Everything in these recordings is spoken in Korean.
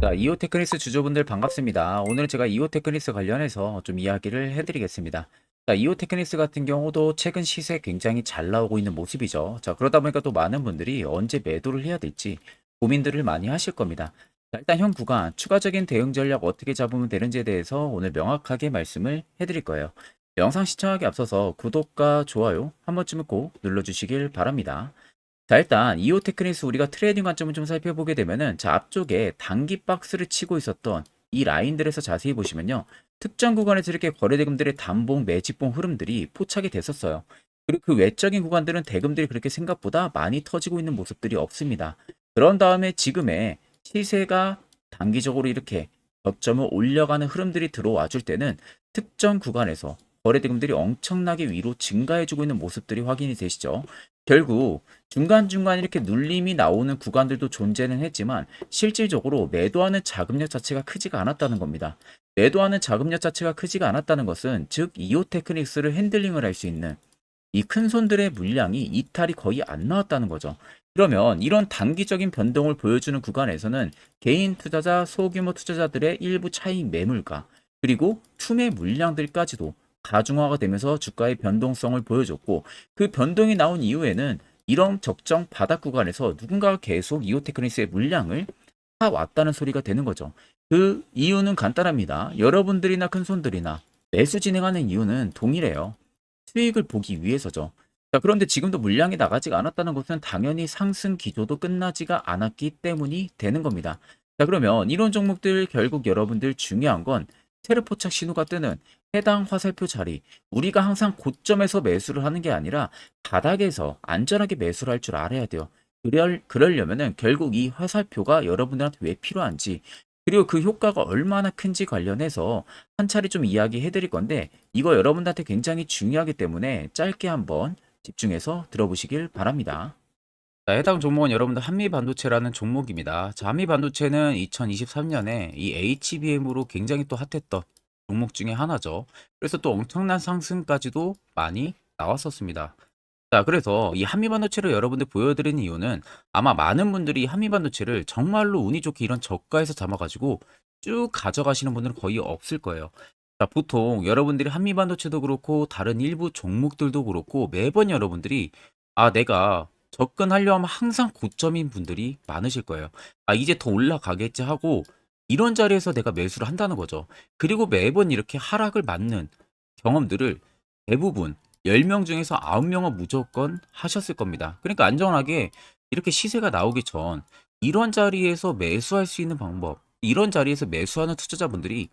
자, 이오테크니스 주주분들 반갑습니다. 오늘은 제가 이오테크니스 관련해서 좀 이야기를 해드리겠습니다. 자, 이오테크니스 같은 경우도 최근 시세 굉장히 잘 나오고 있는 모습이죠. 자, 그러다 보니까 또 많은 분들이 언제 매도를 해야 될지 고민들을 많이 하실 겁니다. 자, 일단 현 구간 추가적인 대응 전략 어떻게 잡으면 되는지에 대해서 오늘 명확하게 말씀을 해드릴 거예요. 영상 시청하기 앞서서 구독과 좋아요 한 번쯤은 꼭 눌러주시길 바랍니다. 자, 일단 이오 테크니스 우리가 트레이딩 관점을 좀 살펴보게 되면은 자, 앞쪽에 단기 박스를 치고 있었던 이 라인들에서 자세히 보시면요. 특정 구간에서 이렇게 거래대금들의 단봉, 매집봉 흐름들이 포착이 됐었어요. 그리고 그 외적인 구간들은 대금들이 그렇게 생각보다 많이 터지고 있는 모습들이 없습니다. 그런 다음에 지금의 시세가 단기적으로 이렇게 저점을 올려가는 흐름들이 들어와 줄 때는 특정 구간에서 거래대금들이 엄청나게 위로 증가해주고 있는 모습들이 확인이 되시죠. 결국 중간중간 이렇게 눌림이 나오는 구간들도 존재는 했지만 실질적으로 매도하는 자금력 자체가 크지가 않았다는 겁니다. 매도하는 자금력 자체가 크지가 않았다는 것은 즉 이오 테크닉스를 핸들링을 할 수 있는 이 큰 손들의 물량이 이탈이 거의 안 나왔다는 거죠. 그러면 이런 단기적인 변동을 보여주는 구간에서는 개인 투자자, 소규모 투자자들의 일부 차익 매물가 그리고 투매 물량들까지도 가중화가 되면서 주가의 변동성을 보여줬고 그 변동이 나온 이후에는 이런 적정 바닥 구간에서 누군가가 계속 이오테크니스의 물량을 사왔다는 소리가 되는 거죠. 그 이유는 간단합니다. 여러분들이나 큰손들이나 매수 진행하는 이유는 동일해요. 수익을 보기 위해서죠. 자, 그런데 지금도 물량이 나가지가 않았다는 것은 당연히 상승 기조도 끝나지가 않았기 때문이 되는 겁니다. 자, 그러면 이런 종목들 결국 여러분들 중요한 건 세력 포착 신호가 뜨는 해당 화살표 자리, 우리가 항상 고점에서 매수를 하는 게 아니라 바닥에서 안전하게 매수를 할 줄 알아야 돼요. 그러려면은 결국 이 화살표가 여러분들한테 왜 필요한지, 그리고 그 효과가 얼마나 큰지 관련해서 한 차례 좀 이야기해 드릴 건데, 이거 여러분들한테 굉장히 중요하기 때문에 짧게 한번 집중해서 들어보시길 바랍니다. 자, 해당 종목은 여러분들 한미반도체라는 종목입니다. 자, 한미반도체는 2023년에 이 HBM으로 굉장히 또 핫했던 종목 중에 하나죠. 그래서 또 엄청난 상승까지도 많이 나왔었습니다. 자, 그래서 이 한미반도체를 여러분들 보여드리는 이유는 아마 많은 분들이 한미반도체를 정말로 운이 좋게 이런 저가에서 잡아가지고 쭉 가져가시는 분들은 거의 없을 거예요. 자, 보통 여러분들이 한미반도체도 그렇고 다른 일부 종목들도 그렇고 매번 여러분들이 내가 접근하려 하면 항상 고점인 분들이 많으실 거예요. 이제 더 올라가겠지 하고 이런 자리에서 내가 매수를 한다는 거죠. 그리고 매번 이렇게 하락을 맞는 경험들을 대부분 10명 중에서 9명은 무조건 하셨을 겁니다. 그러니까 안전하게 이렇게 시세가 나오기 전 이런 자리에서 매수할 수 있는 방법, 이런 자리에서 매수하는 투자자분들이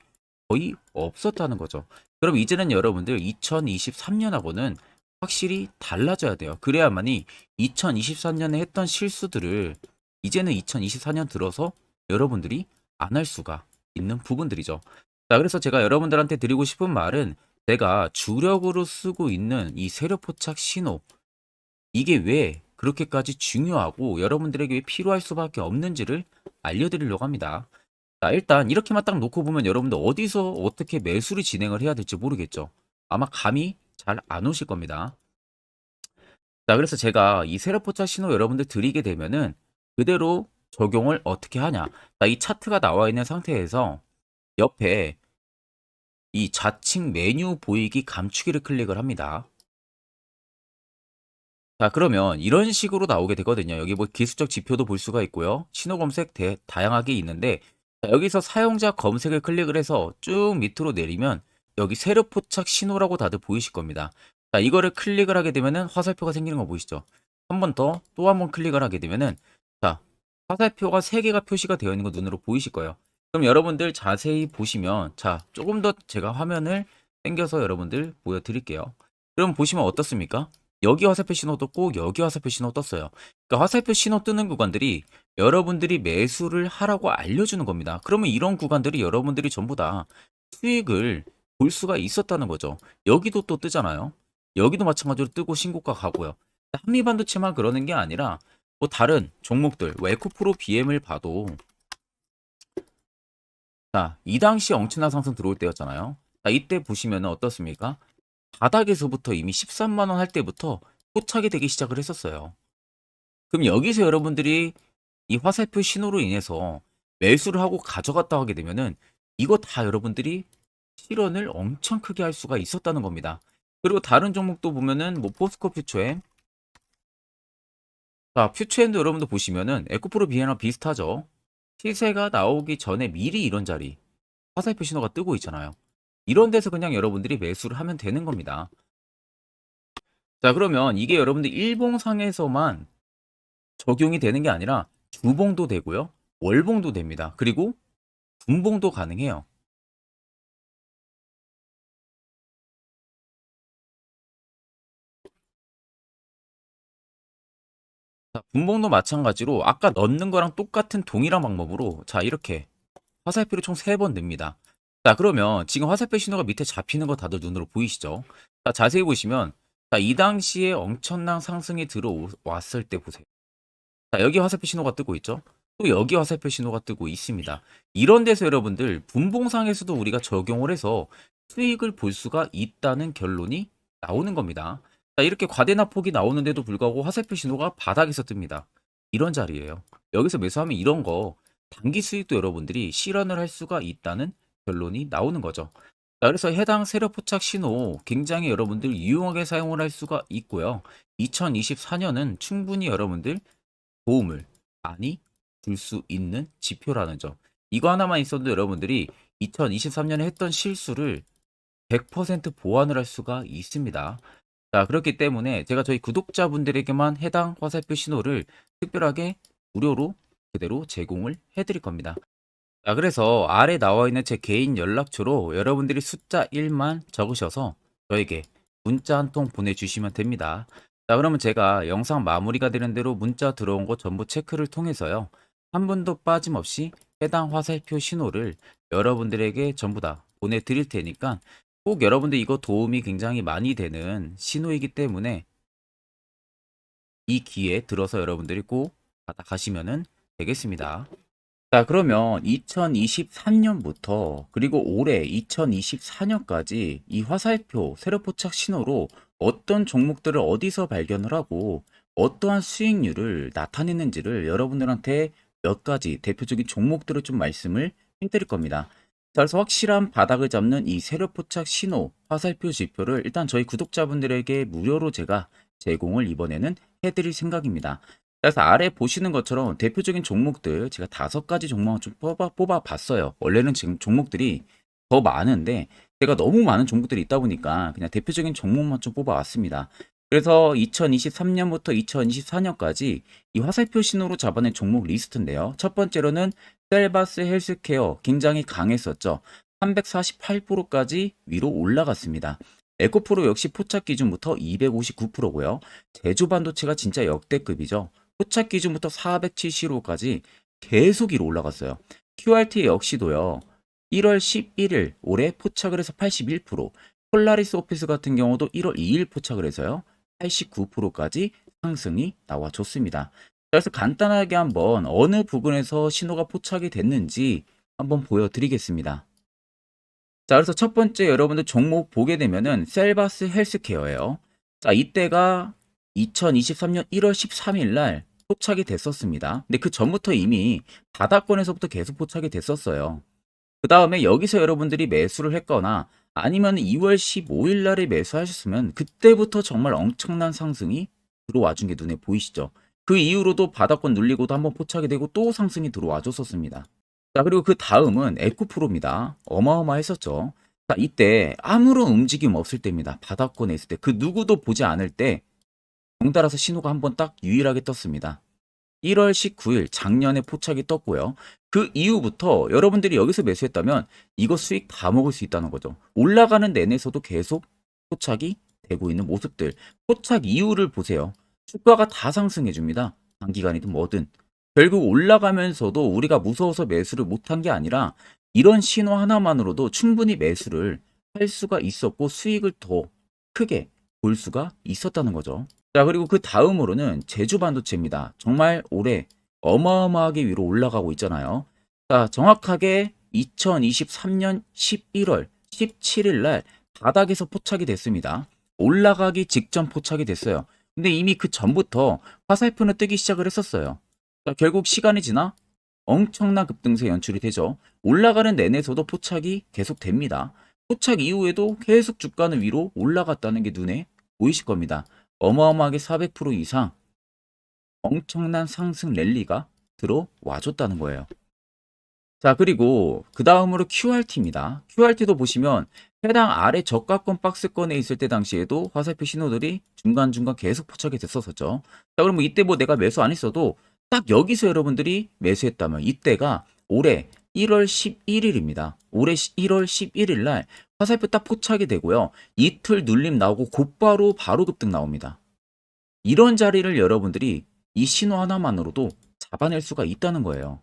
거의 없었다는 거죠. 그럼 이제는 여러분들 2023년하고는 확실히 달라져야 돼요. 그래야만이 2023년에 했던 실수들을 이제는 2024년 들어서 여러분들이 안 할 수가 있는 부분들이죠. 자, 그래서 제가 여러분들한테 드리고 싶은 말은 내가 주력으로 쓰고 있는 이 세력 포착 신호, 이게 왜 그렇게까지 중요하고 여러분들에게 왜 필요할 수밖에 없는지를 알려드리려고 합니다. 자, 일단 이렇게만 딱 놓고 보면 여러분들 어디서 어떻게 매수를 진행을 해야 될지 모르겠죠. 아마 감이 잘 안 오실 겁니다. 자, 그래서 제가 이 세력 포착 신호 여러분들 드리게 되면은 그대로 적용을 어떻게 하냐. 자, 이 차트가 나와 있는 상태에서 옆에 이 좌측 메뉴 보이기 감추기를 클릭을 합니다. 자, 그러면 이런 식으로 나오게 되거든요. 여기 뭐 기술적 지표도 볼 수가 있고요. 신호 검색 다양하게 있는데 자, 여기서 사용자 검색을 클릭을 해서 쭉 밑으로 내리면 여기 세력 포착 신호라고 다들 보이실 겁니다. 자, 이거를 클릭을 하게 되면은 화살표가 생기는 거 보이시죠? 한 번 더 또 한 번 클릭을 하게 되면은 자, 화살표가 3개가 표시가 되어 있는 거 눈으로 보이실 거예요. 그럼 여러분들 자세히 보시면 자, 조금 더 제가 화면을 당겨서 여러분들 보여드릴게요. 그럼 보시면 어떻습니까? 여기 화살표 신호 떴고 여기 화살표 신호 떴어요. 그러니까 화살표 신호 뜨는 구간들이 여러분들이 매수를 하라고 알려주는 겁니다. 그러면 이런 구간들이 여러분들이 전부 다 수익을 볼 수가 있었다는 거죠. 여기도 또 뜨잖아요. 여기도 마찬가지로 뜨고 신고가 가고요. 한미반도체만 그러는 게 아니라 뭐 다른 종목들, 뭐 에코프로 BM을 봐도 자, 이 당시 엄청난 상승 들어올 때였잖아요. 자, 이때 보시면 어떻습니까? 바닥에서부터 이미 13만 원 할 때부터 포착이 되기 시작을 했었어요. 그럼 여기서 여러분들이 이 화살표 신호로 인해서 매수를 하고 가져갔다 하게 되면은 이거 다 여러분들이 실현을 엄청 크게 할 수가 있었다는 겁니다. 그리고 다른 종목도 보면은 뭐 포스코 퓨처엠, 자 퓨처엠도 여러분들 보시면은 에코프로 비해나 비슷하죠. 시세가 나오기 전에 미리 이런 자리 화살표 신호가 뜨고 있잖아요. 이런 데서 그냥 여러분들이 매수를 하면 되는 겁니다. 자 그러면 이게 여러분들 일봉상에서만 적용이 되는 게 아니라 주봉도 되고요. 월봉도 됩니다. 그리고 분봉도 가능해요. 자, 분봉도 마찬가지로 아까 넣는 거랑 똑같은 동일한 방법으로 자 이렇게 화살표를 총 3번 냅니다. 자 그러면 지금 화살표 신호가 밑에 잡히는 거 다들 눈으로 보이시죠? 자 자세히 보시면 자, 이 당시에 엄청난 상승이 들어왔을 때 보세요. 자 여기 화살표 신호가 뜨고 있죠? 또 여기 화살표 신호가 뜨고 있습니다. 이런 데서 여러분들 분봉상에서도 우리가 적용을 해서 수익을 볼 수가 있다는 결론이 나오는 겁니다. 자 이렇게 과대납폭이 나오는데도 불구하고 화살표 신호가 바닥에서 뜹니다. 이런 자리예요. 여기서 매수하면 이런 거 단기 수익도 여러분들이 실현을 할 수가 있다는 결론이 나오는 거죠. 자, 그래서 해당 세력 포착 신호 굉장히 여러분들 유용하게 사용을 할 수가 있고요. 2024년은 충분히 여러분들 도움을 많이 줄 수 있는 지표라는 점. 이거 하나만 있어도 여러분들이 2023년에 했던 실수를 100% 보완을 할 수가 있습니다. 자, 그렇기 때문에 제가 저희 구독자분들에게만 해당 화살표 신호를 특별하게 무료로 그대로 제공을 해드릴 겁니다. 자, 그래서 아래 나와 있는 제 개인 연락처로 여러분들이 숫자 1만 적으셔서 저에게 문자 한 통 보내주시면 됩니다. 자, 그러면 제가 영상 마무리가 되는 대로 문자 들어온 거 전부 체크를 통해서요. 한 분도 빠짐없이 해당 화살표 신호를 여러분들에게 전부 다 보내드릴 테니까 꼭 여러분들 이거 도움이 굉장히 많이 되는 신호이기 때문에 이 기회에 들어서 여러분들이 꼭 받아가시면 되겠습니다. 자, 그러면 2023년부터 그리고 올해 2024년까지 이 화살표 세력포착 신호로 어떤 종목들을 어디서 발견을 하고 어떠한 수익률을 나타내는지를 여러분들한테 몇 가지 대표적인 종목들을 좀 말씀을 해드릴 겁니다. 자, 그래서 확실한 바닥을 잡는 이 세력포착 신호 화살표 지표를 일단 저희 구독자분들에게 무료로 제가 제공을 이번에는 해드릴 생각입니다. 그래서 아래 보시는 것처럼 대표적인 종목들 제가 5가지 종목을 좀 뽑아 봤어요. 원래는 지금 종목들이 더 많은데 제가 너무 많은 종목들이 있다 보니까 그냥 대표적인 종목만 좀 뽑아 왔습니다. 그래서 2023년부터 2024년까지 이 화살표 신호로 잡아낸 종목 리스트인데요. 첫 번째로는 셀바스 헬스케어 굉장히 강했었죠. 348%까지 위로 올라갔습니다. 에코프로 역시 포착 기준부터 259%고요. 제주반도체가 진짜 역대급이죠. 포착 기준부터 475까지 계속 위로 올라갔어요. QRT 역시도요. 1월 11일 올해 포착을 해서 81%, 폴라리스 오피스 같은 경우도 1월 2일 포착을 해서요. 89%까지 상승이 나와줬습니다. 그래서 간단하게 한번 어느 부분에서 신호가 포착이 됐는지 한번 보여드리겠습니다. 자, 그래서 첫 번째 여러분들 종목 보게 되면은 셀바스 헬스케어예요. 자, 이때가 2023년 1월 13일 날 포착이 됐었습니다. 근데 그 전부터 이미 바닥권에서부터 계속 포착이 됐었어요. 그 다음에 여기서 여러분들이 매수를 했거나 아니면 2월 15일 날에 매수하셨으면 그때부터 정말 엄청난 상승이 들어와 준 게 눈에 보이시죠? 그 이후로도 바닥권 눌리고도 한번 포착이 되고 또 상승이 들어와 줬었습니다. 자, 그리고 그 다음은 에코프로입니다. 어마어마했었죠. 자, 이때 아무런 움직임 없을 때입니다. 바닥권에 있을 때. 그 누구도 보지 않을 때 덩달아서 신호가 한번 딱 유일하게 떴습니다. 1월 19일 작년에 포착이 떴고요. 그 이후부터 여러분들이 여기서 매수했다면 이거 수익 다 먹을 수 있다는 거죠. 올라가는 내내서도 계속 포착이 되고 있는 모습들. 포착 이후를 보세요. 주가가 다 상승해 줍니다. 단기간이든 뭐든. 결국 올라가면서도 우리가 무서워서 매수를 못한 게 아니라 이런 신호 하나만으로도 충분히 매수를 할 수가 있었고 수익을 더 크게 볼 수가 있었다는 거죠. 자, 그리고 그 다음으로는 제주 반도체입니다. 정말 올해 어마어마하게 위로 올라가고 있잖아요. 자, 정확하게 2023년 11월 17일 날 바닥에서 포착이 됐습니다. 올라가기 직전 포착이 됐어요. 근데 이미 그 전부터 화살표는 뜨기 시작을 했었어요. 자, 결국 시간이 지나 엄청난 급등세 연출이 되죠. 올라가는 내내서도 포착이 계속됩니다. 포착 이후에도 계속 주가는 위로 올라갔다는 게 눈에 보이실 겁니다. 어마어마하게 400% 이상 엄청난 상승 랠리가 들어와줬다는 거예요. 자, 그리고 그 다음으로 QRT입니다. QRT도 보시면 해당 아래 저가권 박스권에 있을 때 당시에도 화살표 신호들이 중간중간 계속 포착이 됐었었죠. 자, 그럼 이때 뭐 내가 매수 안 했어도 딱 여기서 여러분들이 매수했다면 이때가 올해 1월 11일입니다. 올해 1월 11일 날 화살표 딱 포착이 되고요. 이틀 눌림 나오고 곧바로 바로 급등 나옵니다. 이런 자리를 여러분들이 이 신호 하나만으로도 잡아낼 수가 있다는 거예요.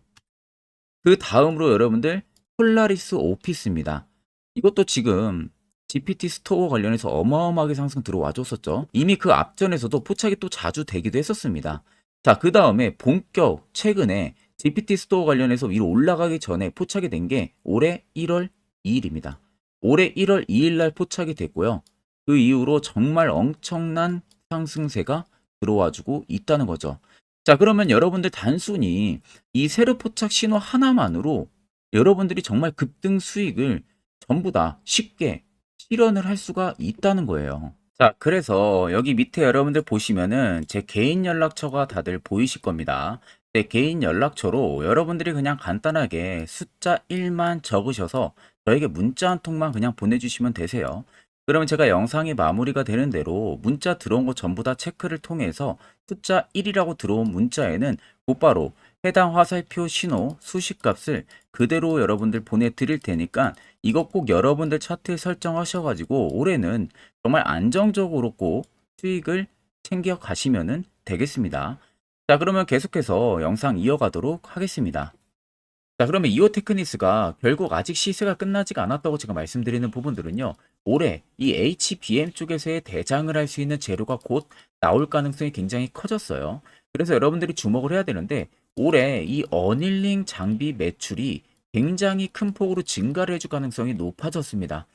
그 다음으로 여러분들 폴라리스 오피스입니다. 이것도 지금 GPT 스토어 관련해서 어마어마하게 상승 들어와 줬었죠. 이미 그 앞전에서도 포착이 또 자주 되기도 했었습니다. 자, 그 다음에 본격 최근에 GPT 스토어 관련해서 위로 올라가기 전에 포착이 된 게 올해 1월 2일입니다. 올해 1월 2일 날 포착이 됐고요. 그 이후로 정말 엄청난 상승세가 들어와주고 있다는 거죠. 자, 그러면 여러분들 단순히 이 세로 포착 신호 하나만으로 여러분들이 정말 급등 수익을 전부 다 쉽게 실현을 할 수가 있다는 거예요. 자, 그래서 여기 밑에 여러분들 보시면은 제 개인 연락처가 다들 보이실 겁니다. 제 개인 연락처로 여러분들이 그냥 간단하게 숫자 1만 적으셔서 저에게 문자 한 통만 그냥 보내주시면 되세요. 그러면 제가 영상이 마무리가 되는 대로 문자 들어온 거 전부 다 체크를 통해서 숫자 1이라고 들어온 문자에는 곧바로 해당 화살표 신호 수식값을 그대로 여러분들 보내드릴 테니까 이거 꼭 여러분들 차트에 설정하셔가지고 올해는 정말 안정적으로 꼭 수익을 챙겨 가시면 되겠습니다. 자, 그러면 계속해서 영상 이어가도록 하겠습니다. 자, 그러면 이오 테크니스가 결국 아직 시세가 끝나지가 않았다고 제가 말씀드리는 부분들은요. 올해 이 HBM 쪽에서의 대장을 할 수 있는 재료가 곧 나올 가능성이 굉장히 커졌어요. 그래서 여러분들이 주목을 해야 되는데 올해 이 어닐링 장비 매출이 굉장히 큰 폭으로 증가를 해줄 가능성이 높아졌습니다.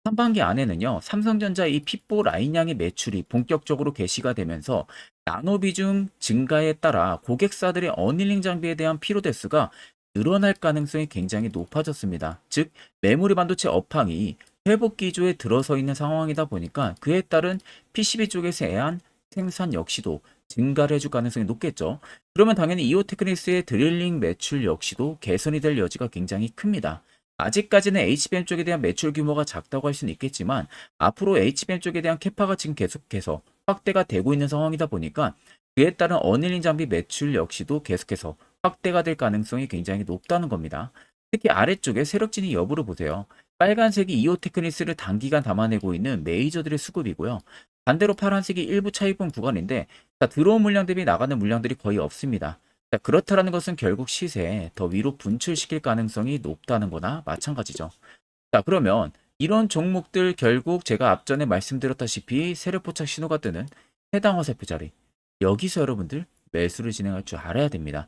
상반기 안에는요, 삼성전자 이 핏보 라인양의 매출이 본격적으로 개시가 되면서 나노 비중 증가에 따라 고객사들의 어닐링 장비에 대한 피로대수가 늘어날 가능성이 굉장히 높아졌습니다. 즉, 메모리 반도체 업황이 회복 기조에 들어서 있는 상황이다 보니까 그에 따른 PCB 쪽에서 애한 생산 역시도 증가를 해줄 가능성이 높겠죠. 그러면 당연히 이오테크니스의 드릴링 매출 역시도 개선이 될 여지가 굉장히 큽니다. 아직까지는 HBM 쪽에 대한 매출 규모가 작다고 할 수는 있겠지만 앞으로 HBM 쪽에 대한 캐파가 지금 계속해서 확대가 되고 있는 상황이다 보니까 그에 따른 어닐링 장비 매출 역시도 계속해서 확대가 될 가능성이 굉장히 높다는 겁니다. 특히 아래쪽에 세력진이 여부를 보세요. 빨간색이 이오테크니스를 단기간 담아내고 있는 메이저들의 수급이고요. 반대로 파란색이 일부 차익분 구간인데 들어온 물량 대비 나가는 물량들이 거의 없습니다. 자, 그렇다라는 것은 결국 시세에 더 위로 분출시킬 가능성이 높다는 거나 마찬가지죠. 자, 그러면 이런 종목들 결국 제가 앞전에 말씀드렸다시피 세력포착 신호가 뜨는 해당 화살표 자리 여기서 여러분들 매수를 진행할 줄 알아야 됩니다.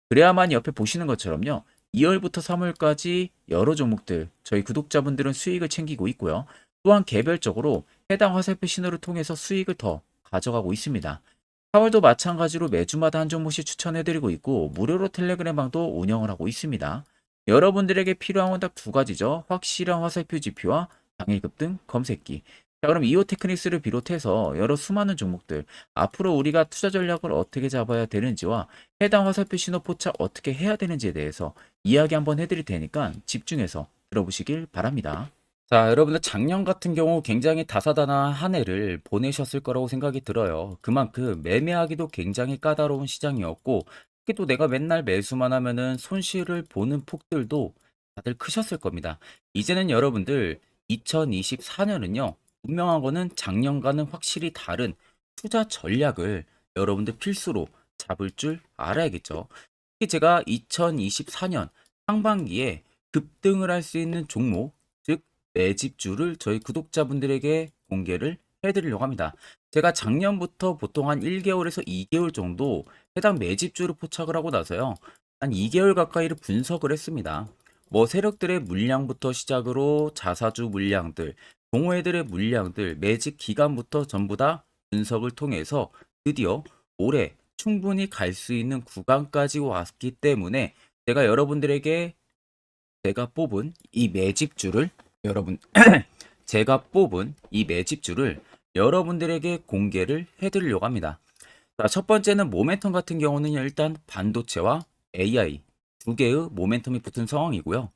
그래야만 옆에 보시는 것처럼요. 2월부터 3월까지 여러 종목들 저희 구독자분들은 수익을 챙기고 있고요. 또한 개별적으로 해당 화살표 신호를 통해서 수익을 더 가져가고 있습니다. 4월도 마찬가지로 매주마다 한 종목씩 추천해드리고 있고 무료로 텔레그램방도 운영을 하고 있습니다. 여러분들에게 필요한 건 딱 두 가지죠. 확실한 화살표 지표와 당일 급등 검색기. 자, 그럼 이오 테크닉스를 비롯해서 여러 수많은 종목들 앞으로 우리가 투자 전략을 어떻게 잡아야 되는지와 해당 화살표 신호 포착 어떻게 해야 되는지에 대해서 이야기 한번 해드릴 테니까 집중해서 들어보시길 바랍니다. 자, 여러분들 작년 같은 경우 굉장히 다사다난한 한 해를 보내셨을 거라고 생각이 들어요. 그만큼 매매하기도 굉장히 까다로운 시장이었고, 특히 또 내가 맨날 매수만 하면은 손실을 보는 폭들도 다들 크셨을 겁니다. 이제는 여러분들 2024년은요, 분명한 거는 작년과는 확실히 다른 투자 전략을 여러분들 필수로 잡을 줄 알아야겠죠. 특히 제가 2024년 상반기에 급등을 할 수 있는 종목, 즉 매집주를 저희 구독자분들에게 공개를 해드리려고 합니다. 제가 작년부터 보통 한 1개월에서 2개월 정도 해당 매집주를 포착을 하고 나서요. 한 2개월 가까이를 분석을 했습니다. 뭐 세력들의 물량부터 시작으로 자사주 물량들, 동호회들의 물량들, 매집 기간부터 전부 다 분석을 통해서 드디어 올해 충분히 갈 수 있는 구간까지 왔기 때문에 제가 여러분들에게 제가 뽑은 이 매집주를 여러분 제가 뽑은 이 매집주를 여러분들에게 공개를 해드리려고 합니다. 자, 첫 번째는 모멘텀 같은 경우는 일단 반도체와 AI 두 개의 모멘텀이 붙은 상황이고요.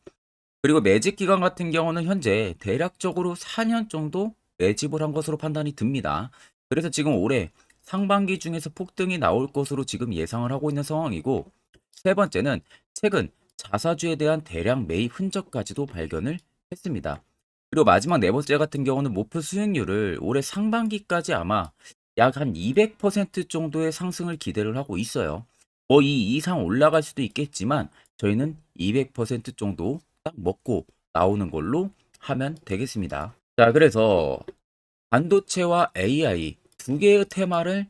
그리고 매집 기간 같은 경우는 현재 대략적으로 4년 정도 매집을 한 것으로 판단이 듭니다. 그래서 지금 올해 상반기 중에서 폭등이 나올 것으로 지금 예상을 하고 있는 상황이고, 세 번째는 최근 자사주에 대한 대량 매입 흔적까지도 발견을 했습니다. 그리고 마지막 네 번째 같은 경우는 목표 수익률을 올해 상반기까지 아마 약 한 200% 정도의 상승을 기대를 하고 있어요. 뭐 이 이상 올라갈 수도 있겠지만 저희는 200% 정도 딱 먹고 나오는 걸로 하면 되겠습니다. 자, 그래서 반도체와 AI 두 개의 테마를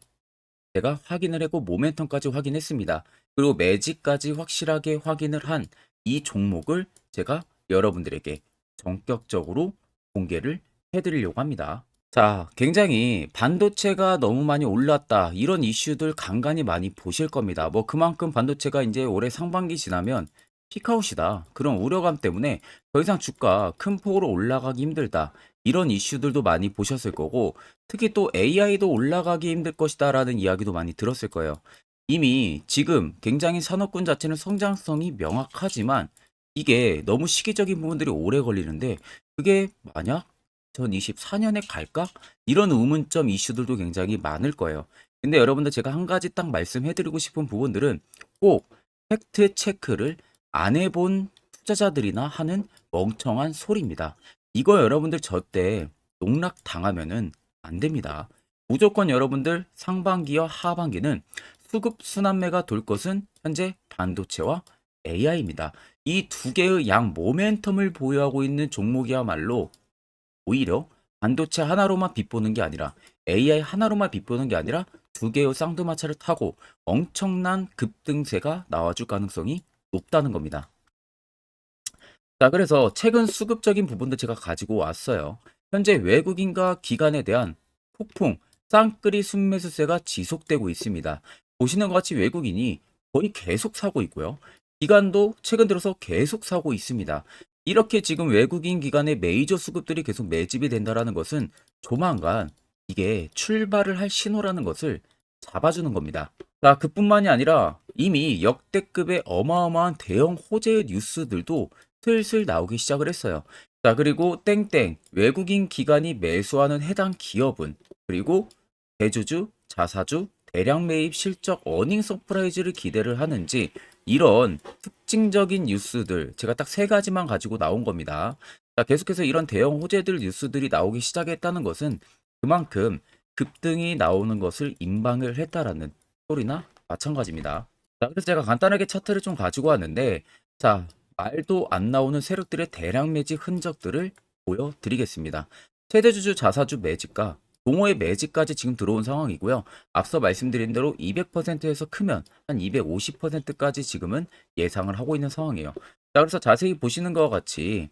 제가 확인을 했고 모멘텀까지 확인했습니다. 그리고 매직까지 확실하게 확인을 한 이 종목을 제가 여러분들에게 전격적으로 공개를 해드리려고 합니다. 자, 굉장히 반도체가 너무 많이 올랐다, 이런 이슈들 간간히 많이 보실 겁니다. 뭐 그만큼 반도체가 이제 올해 상반기 지나면 피크아웃이다, 그런 우려감 때문에 더 이상 주가 큰 폭으로 올라가기 힘들다, 이런 이슈들도 많이 보셨을 거고, 특히 또 AI도 올라가기 힘들 것이다 라는 이야기도 많이 들었을 거예요. 이미 지금 굉장히 산업군 자체는 성장성이 명확하지만 이게 너무 시기적인 부분들이 오래 걸리는데, 그게 만약 2024년에 갈까? 이런 의문점 이슈들도 굉장히 많을 거예요. 근데 여러분들 제가 한 가지 딱 말씀해드리고 싶은 부분들은 꼭 팩트 체크를 안 해본 투자자들이나 하는 멍청한 소리입니다. 이거 여러분들 절대 농락 당하면은 안 됩니다. 무조건 여러분들 상반기와 하반기는 수급 순환매가 돌 것은 현재 반도체와 AI입니다. 이 두 개의 양 모멘텀을 보유하고 있는 종목이야말로 오히려 반도체 하나로만 빗보는 게 아니라 AI 하나로만 빗보는 게 아니라 두 개의 쌍두마차를 타고 엄청난 급등세가 나와줄 가능성이 높다는 겁니다. 자, 그래서 최근 수급적인 부분도 제가 가지고 왔어요. 현재 외국인과 기관에 대한 폭풍 쌍끌이 순매수세가 지속되고 있습니다. 보시는 것 같이 외국인이 거의 계속 사고 있고요. 기관도 최근 들어서 계속 사고 있습니다. 이렇게 지금 외국인 기관의 메이저 수급들이 계속 매집이 된다라는 것은 조만간 이게 출발을 할 신호라는 것을 잡아주는 겁니다. 자, 그뿐만이 아니라 이미 역대급의 어마어마한 대형 호재의 뉴스들도 슬슬 나오기 시작을 했어요. 자, 그리고 땡땡 외국인 기관이 매수하는 해당 기업은, 그리고 대주주, 자사주, 대량 매입 실적 어닝 서프라이즈를 기대를 하는지, 이런 특징적인 뉴스들 제가 딱 세 가지만 가지고 나온 겁니다. 자, 계속해서 이런 대형 호재들 뉴스들이 나오기 시작했다는 것은 그만큼 급등이 나오는 것을 임방을 했다라는 소리나 마찬가지입니다. 자, 그래서 제가 간단하게 차트를 좀 가지고 왔는데, 자, 말도 안 나오는 세력들의 대량 매집 흔적들을 보여드리겠습니다. 최대주주 자사주 매집과 동호회 매집까지 지금 들어온 상황이고요. 앞서 말씀드린 대로 200%에서 크면 한 250%까지 지금은 예상을 하고 있는 상황이에요. 자, 그래서 자세히 보시는 것과 같이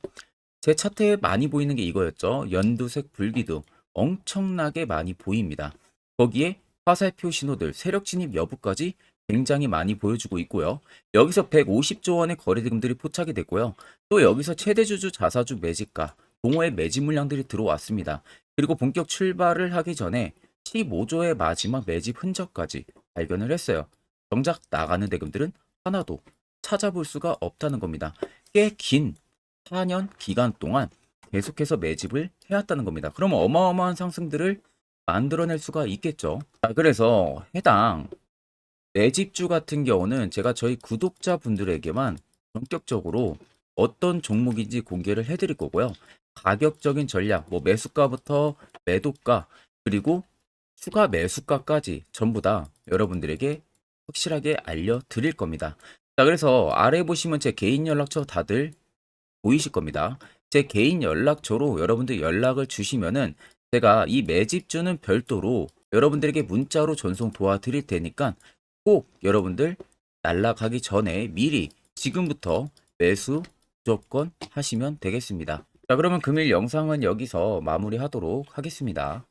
제 차트에 많이 보이는 게 이거였죠. 연두색 불기둥 엄청나게 많이 보입니다. 거기에 화살표 신호들, 세력 진입 여부까지 굉장히 많이 보여주고 있고요. 여기서 150조 원의 거래대금들이 포착이 됐고요. 또 여기서 최대주주 자사주 매집가, 동호회 매집 물량들이 들어왔습니다. 그리고 본격 출발을 하기 전에 15조의 마지막 매집 흔적까지 발견을 했어요. 정작 나가는 대금들은 하나도 찾아볼 수가 없다는 겁니다. 꽤 긴 4년 기간 동안 계속해서 매집을 해왔다는 겁니다. 그럼 어마어마한 상승들을 만들어낼 수가 있겠죠. 자, 그래서 해당 매집주 같은 경우는 제가 저희 구독자분들에게만 본격적으로 어떤 종목인지 공개를 해드릴 거고요. 가격적인 전략, 뭐 매수가부터 매도가, 그리고 추가 매수가까지 전부 다 여러분들에게 확실하게 알려드릴 겁니다. 자, 그래서 아래 보시면 제 개인 연락처 다들 보이실 겁니다. 제 개인 연락처로 여러분들 연락을 주시면은 제가 이 매집주는 별도로 여러분들에게 문자로 전송 도와드릴 테니까 꼭 여러분들 날라가기 전에 미리 지금부터 매수 무조건 하시면 되겠습니다. 자, 그러면 금일 영상은 여기서 마무리하도록 하겠습니다.